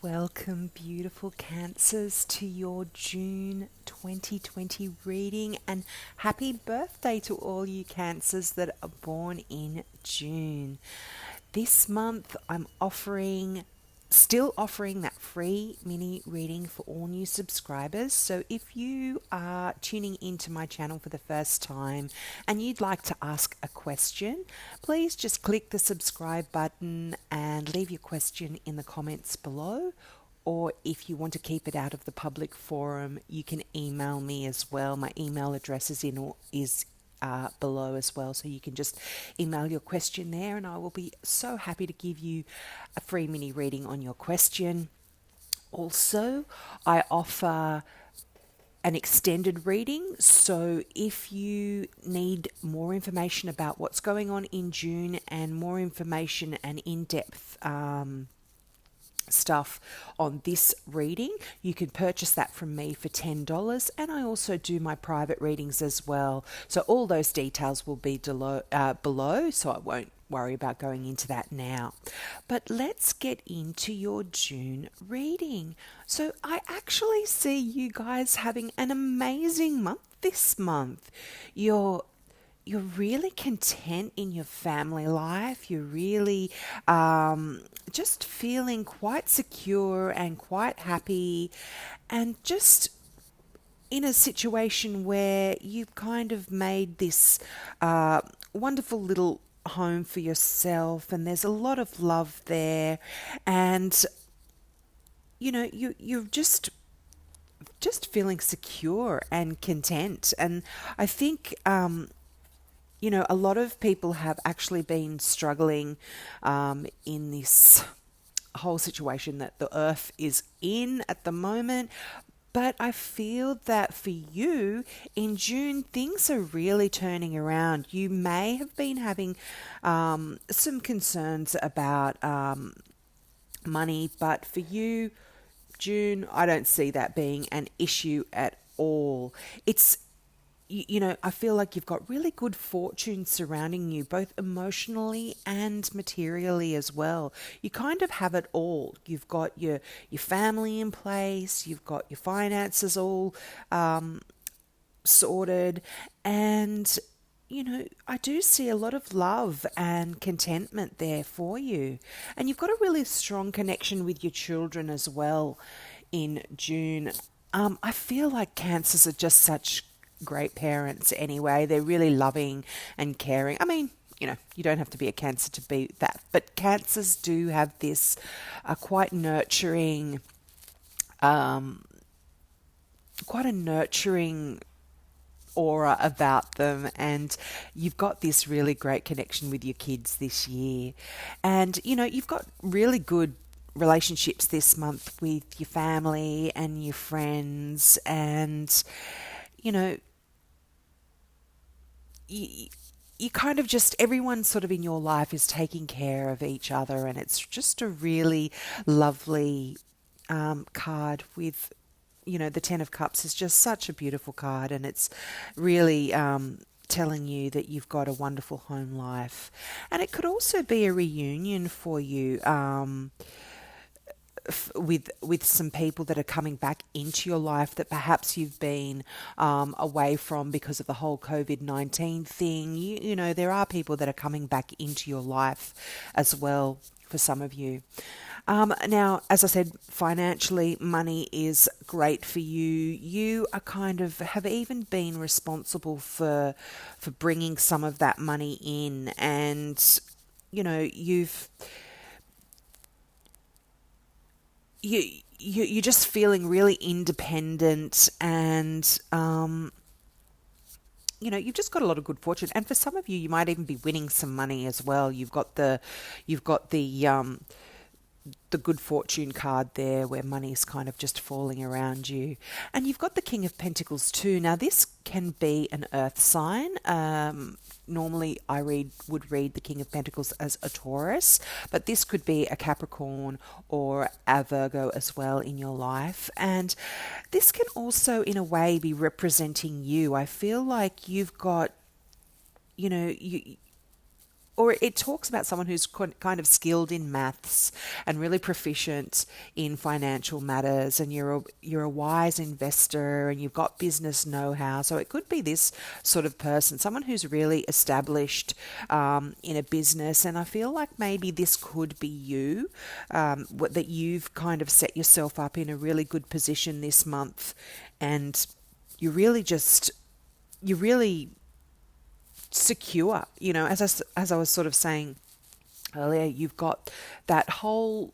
Welcome, beautiful Cancers, to your June 2020 reading, and happy birthday to all you Cancers that are born in June. This month, still offering that free mini reading for all new subscribers. So if you are tuning into my channel for the first time and you'd like to ask a question, please just click the subscribe button and leave your question in the comments below. Or if you want to keep it out of the public forum, you can email me as well. My email address is below as well, so you can just email your question there, and I will be so happy to give you a free mini reading on your question. Also, I offer an extended reading, so if you need more information about what's going on in June and more information and in-depth stuff on this reading, you can purchase that from me for $10, and I also do my private readings as well. So all those details will be below, so I won't worry about going into that now. But let's get into your June reading. So I actually see you guys having an amazing month this month. You're really content in your family life. You're really just feeling quite secure and quite happy, and just in a situation where you've kind of made this wonderful little home for yourself, and there's a lot of love there, and you're just feeling secure and content. And I think a lot of people have actually been struggling in this whole situation that the earth is in at the moment. But I feel that for you, in June, things are really turning around. You may have been having some concerns about money, but for you, June, I don't see that being an issue at all. I feel like you've got really good fortune surrounding you, both emotionally and materially as well. You kind of have it all. You've got your family in place, you've got your finances all sorted, and I do see a lot of love and contentment there for you. And you've got a really strong connection with your children as well in June. I feel like Cancers are just such great parents anyway. They're really loving and caring. I mean, you don't have to be a Cancer to be that, but Cancers do have this quite a nurturing aura about them, and you've got this really great connection with your kids this year. And you've got really good relationships this month with your family and your friends, and you kind of just, everyone sort of in your life is taking care of each other, and it's just a really lovely card with, the Ten of Cups is just such a beautiful card, and it's really telling you that you've got a wonderful home life. And it could also be a reunion for you with some people that are coming back into your life that perhaps you've been away from because of the whole COVID-19 thing. There are people that are coming back into your life as well for some of you. Now, as I said, financially, money is great for you. You are have even been responsible for bringing some of that money in, and you're just feeling really independent, and you've just got a lot of good fortune. And for some of you, you might even be winning some money as well. You've got the good fortune card there, where money's kind of just falling around you. And you've got the King of Pentacles too. Now, this can be an earth sign. Normally I would read the King of Pentacles as a Taurus, but this could be a Capricorn or a Virgo as well in your life. And this can also in a way be representing you. I feel like you've got, or it talks about someone who's kind of skilled in maths and really proficient in financial matters, and you're a wise investor and you've got business know-how. So it could be this sort of person, someone who's really established in a business. And I feel like maybe this could be you, that you've kind of set yourself up in a really good position this month, and you're really secure. As I was sort of saying earlier, you've got that whole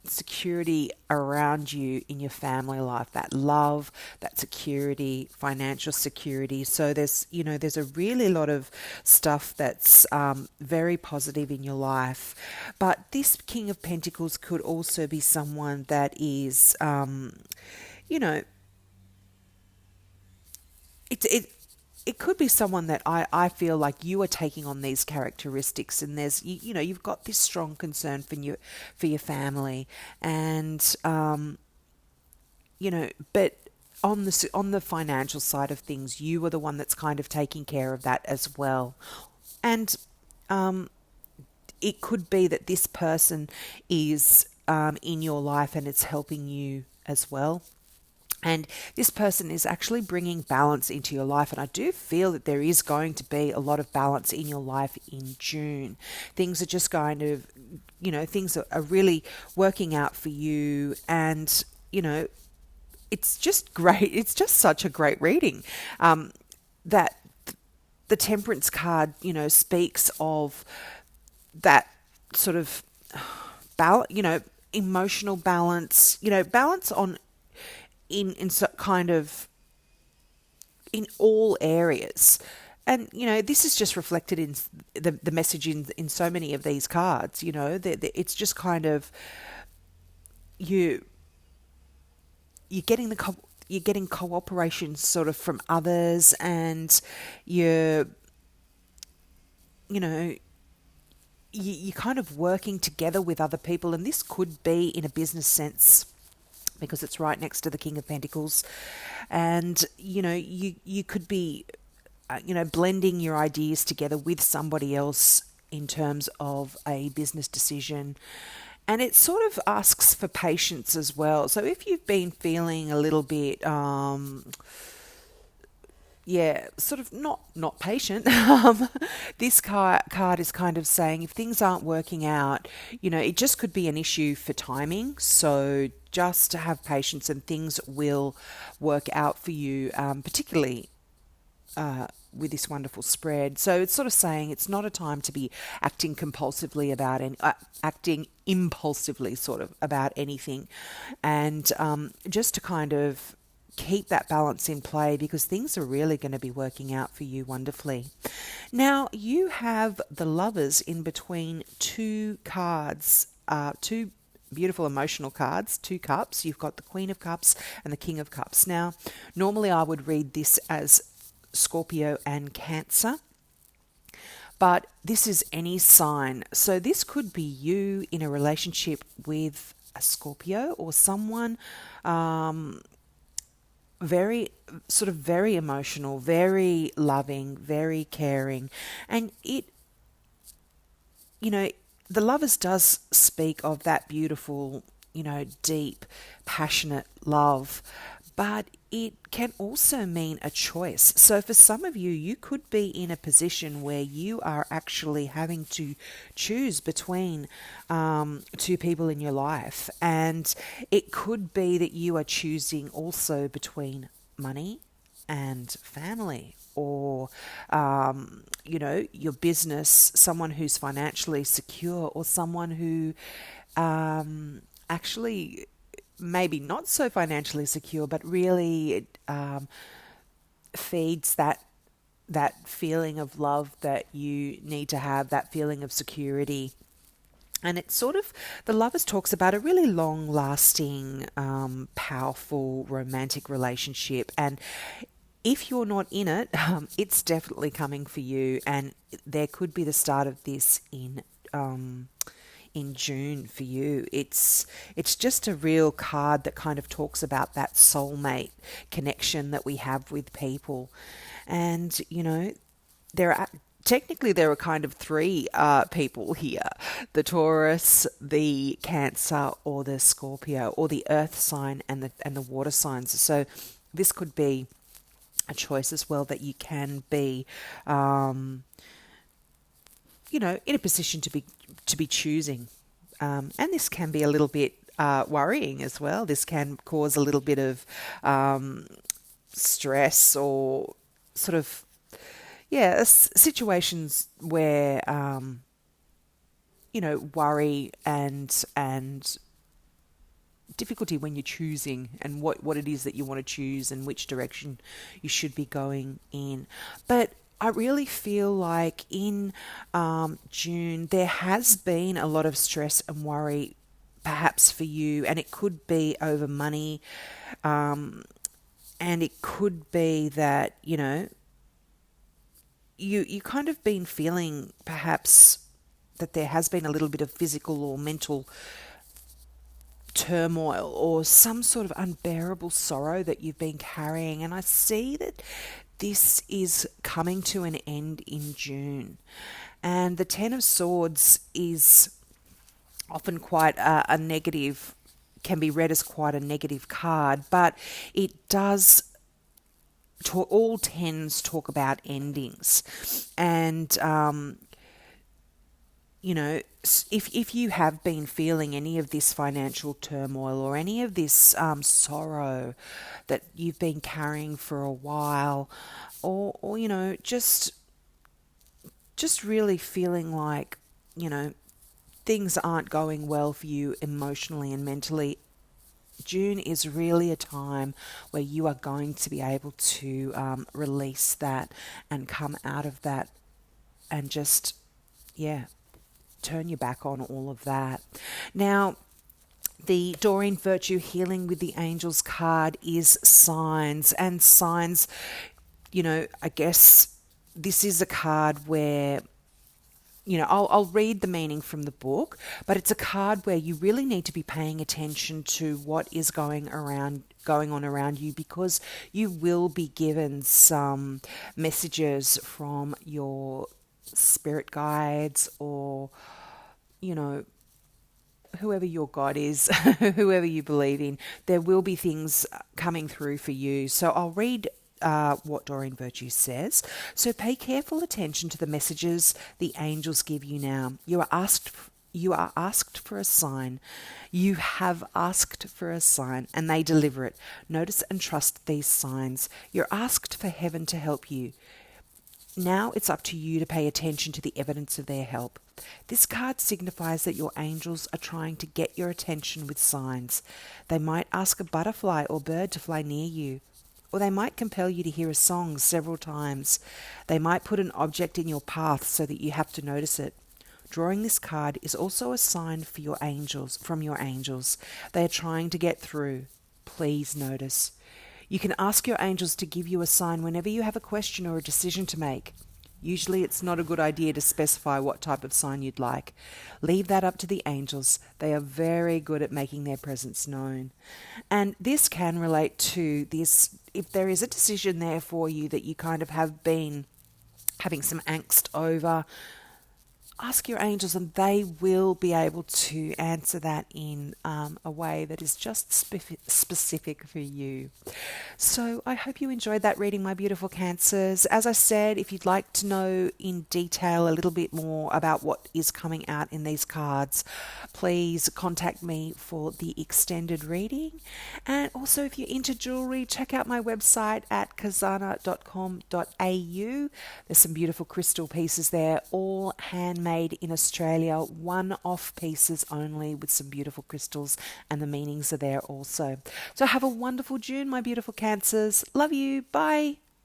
security around you in your family life, that love, that security, financial security. So there's a really lot of stuff that's very positive in your life. But this King of Pentacles could also be someone that is, you know, it could be someone that I feel like you are taking on these characteristics, and there's you've got this strong concern for your family, and but on the financial side of things, you are the one that's kind of taking care of that as well. And it could be that this person is in your life and it's helping you as well. And this person is actually bringing balance into your life. And I do feel that there is going to be a lot of balance in your life in June. Things are just kind of, things are really working out for you. And, it's just great. It's just such a great reading. That the Temperance card, speaks of that sort of emotional balance, balance on in so kind of in all areas. And this is just reflected in the message in so many of these cards. It's just kind of you're getting you're getting cooperation sort of from others, and you're kind of working together with other people. And this could be in a business sense, because it's right next to the King of Pentacles. And, you could be, blending your ideas together with somebody else in terms of a business decision. And it sort of asks for patience as well. So if you've been feeling a little bit, sort of not patient. This card is kind of saying if things aren't working out, it just could be an issue for timing. So just to have patience, and things will work out for you, particularly with this wonderful spread. So it's sort of saying it's not a time to be acting impulsively sort of about anything, and just to kind of keep that balance in play, because things are really going to be working out for you wonderfully. Now, you have the Lovers in between two cards, two beautiful emotional cards, two cups. You've got the Queen of Cups and the King of Cups. Now, normally I would read this as Scorpio and Cancer, but this is any sign. So this could be you in a relationship with a Scorpio, or someone very emotional, very loving, very caring. And the Lovers does speak of that beautiful, deep, passionate love, but it can also mean a choice. So for some of you, you could be in a position where you are actually having to choose between two people in your life. And it could be that you are choosing also between money and family, or, your business, someone who's financially secure, or someone who actually maybe not so financially secure, but really feeds that feeling of love that you need to have, that feeling of security. And it's sort of, the Lovers talks about a really long-lasting, powerful, romantic relationship. And if you're not in it, it's definitely coming for you. And there could be the start of this in June for you. It's just a real card that kind of talks about that soulmate connection that we have with people. And, there are technically there are kind of three people here: the Taurus, the Cancer, or the Scorpio, or the Earth sign and the water signs. So this could be a choice as well that you can be, in a position to be choosing, and this can be a little bit worrying as well. This can cause a little bit of stress or sort of situations where worry and difficulty when you're choosing and what it is that you want to choose and which direction you should be going in. But I really feel like in June there has been a lot of stress and worry perhaps for you, and it could be over money, and it could be that you kind of been feeling perhaps that there has been a little bit of physical or mental turmoil or some sort of unbearable sorrow that you've been carrying. And I see that this is coming to an end in June. And the Ten of Swords is often quite a negative, can be read as quite a negative card, but it does all tens talk about endings. And if you have been feeling any of this financial turmoil or any of this sorrow that you've been carrying for a while, or just really feeling like things aren't going well for you emotionally and mentally, June is really a time where you are going to be able to release that and come out of that and just turn your back on all of that. Now, the Doreen Virtue Healing with the Angels card is signs. And signs, I guess this is a card where, I'll read the meaning from the book, but it's a card where you really need to be paying attention to what is going on around you, because you will be given some messages from your spirit guides or whoever your God is, whoever you believe in. There will be things coming through for you. So I'll read what Doreen Virtue says. So pay careful attention to the messages the angels give you now. You are asked for a sign. You have asked for a sign, and they deliver it. Notice and trust these signs. You're asked for heaven to help you. Now it's up to you to pay attention to the evidence of their help. This card signifies that your angels are trying to get your attention with signs. They might ask a butterfly or bird to fly near you, or they might compel you to hear a song several times. They might put an object in your path so that you have to notice it. Drawing this card is also a sign for your angels, from your angels. They are trying to get through. Please notice. You can ask your angels to give you a sign whenever you have a question or a decision to make. Usually it's not a good idea to specify what type of sign you'd like. Leave that up to the angels. They are very good at making their presence known. And this can relate to this, if there is a decision there for you that you kind of have been having some angst over, ask your angels and they will be able to answer that in a way that is just specific for you. So I hope you enjoyed that reading, my beautiful Cancers. As I said, if you'd like to know in detail a little bit more about what is coming out in these cards, please contact me for the extended reading. And also, if you're into jewellery, check out my website at kazana.com.au. There's some beautiful crystal pieces there, all handmade in Australia, one-off pieces only with some beautiful crystals, and the meanings are there also. So have a wonderful June, my beautiful Cancers. Love you. Bye.